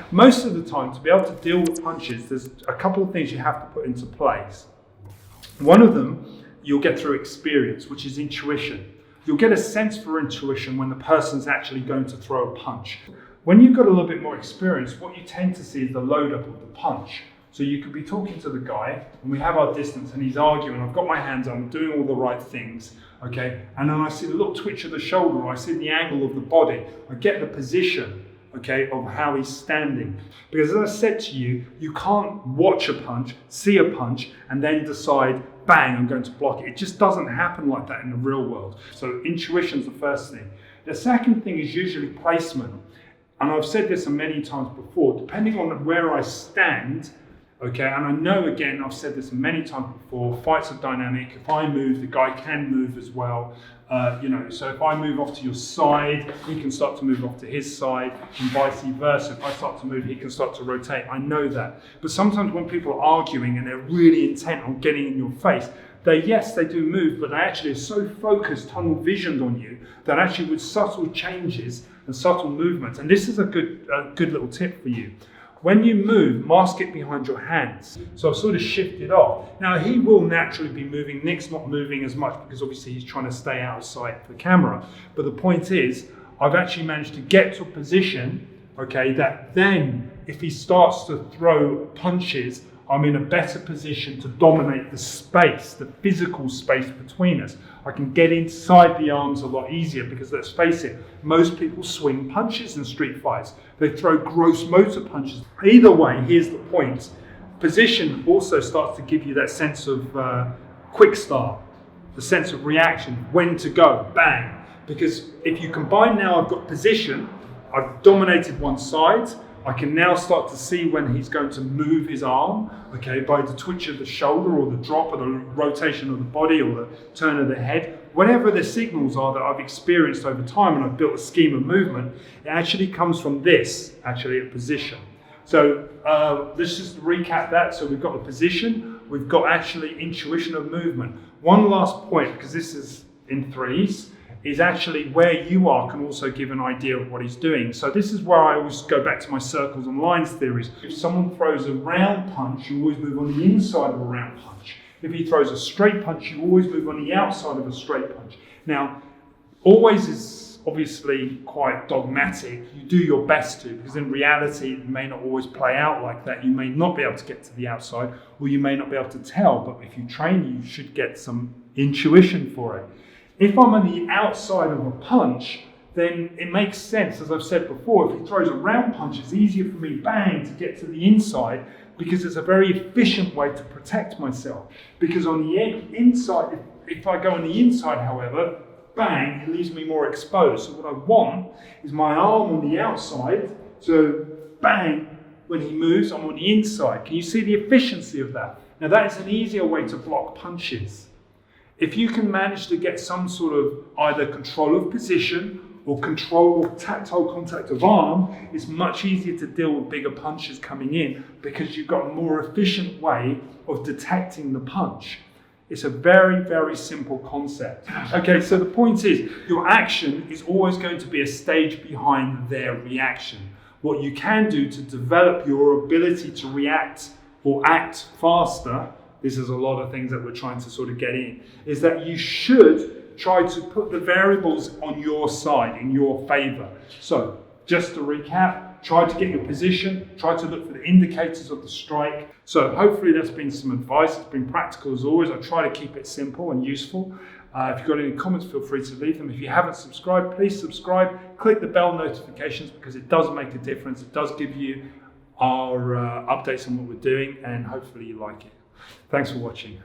Most of the time, to be able to deal with punches, there's a couple of things you have to put into place. One of them, you'll get through experience, which is intuition. You'll get a sense for intuition when the person's actually going to throw a punch. When you've got a little bit more experience, what you tend to see is the load up of the punch. So you could be talking to the guy, and we have our distance, and he's arguing, I've got my hands on, I'm doing all the right things, okay? And then I see the little twitch of the shoulder, or I see the angle of the body, I get the position, okay, of how he's standing. Because as I said to you, you can't watch a punch, see a punch, and then decide, bang, I'm going to block it. It just doesn't happen like that in the real world. So intuition's the first thing. The second thing is usually placement. And I've said this many times before, depending on where I stand, okay, and I know, again, I've said this many times before, fights are dynamic. If I move, the guy can move as well. So if I move off to your side, he can start to move off to his side, and vice versa. If I start to move, he can start to rotate. I know that. But sometimes when people are arguing and they're really intent on getting in your face, they do move, but they actually are so focused, tunnel visioned on you, that actually with subtle changes and subtle movements, and this is a good little tip for you. When you move, mask it behind your hands. So I've sort of shifted off. Now he will naturally be moving. Nick's not moving as much because obviously he's trying to stay outside the camera. But the point is, I've actually managed to get to a position, okay, that then if he starts to throw punches, I'm in a better position to dominate the space, the physical space between us. I can get inside the arms a lot easier because, let's face it, most people swing punches in street fights. They throw gross motor punches. Either way, here's the point. Position also starts to give you that sense of quick start, the sense of reaction, when to go, bang. Because if you combine now, I've got position, I've dominated one side, I can now start to see when he's going to move his arm, okay, by the twitch of the shoulder or the drop or the rotation of the body or the turn of the head. Whatever the signals are that I've experienced over time and I've built a scheme of movement, it actually comes from this, actually, a position. So let's just recap that. So we've got the position, we've got actually intuition of movement. One last point, because this is in threes, is actually where you are can also give an idea of what he's doing. So this is where I always go back to my circles and lines theories. If someone throws a round punch, you always move on the inside of a round punch. If he throws a straight punch, you always move on the outside of a straight punch. Now, always is obviously quite dogmatic. You do your best to, because in reality, it may not always play out like that. You may not be able to get to the outside, or you may not be able to tell, but if you train, you should get some intuition for it. If I'm on the outside of a punch, then it makes sense, as I've said before, if he throws a round punch, it's easier for me, bang, to get to the inside, because it's a very efficient way to protect myself. Because on the inside, if I go on the inside, however, bang, it leaves me more exposed. So what I want is my arm on the outside, so bang, when he moves, I'm on the inside. Can you see the efficiency of that? Now that is an easier way to block punches. If you can manage to get some sort of either control of position or control of tactile contact of arm, it's much easier to deal with bigger punches coming in because you've got a more efficient way of detecting the punch. It's a very, very simple concept. Okay, so the point is, your action is always going to be a stage behind their reaction. What you can do to develop your ability to react or act faster, this is a lot of things that we're trying to sort of get in, is that you should try to put the variables on your side, in your favor. So, just to recap, try to get your position, try to look for the indicators of the strike. So hopefully that's been some advice. It's been practical as always. I try to keep it simple and useful. If you've got any comments, feel free to leave them. If you haven't subscribed, please subscribe. Click the bell notifications because it does make a difference. It does give you our updates on what we're doing, and hopefully you like it. Thanks for watching.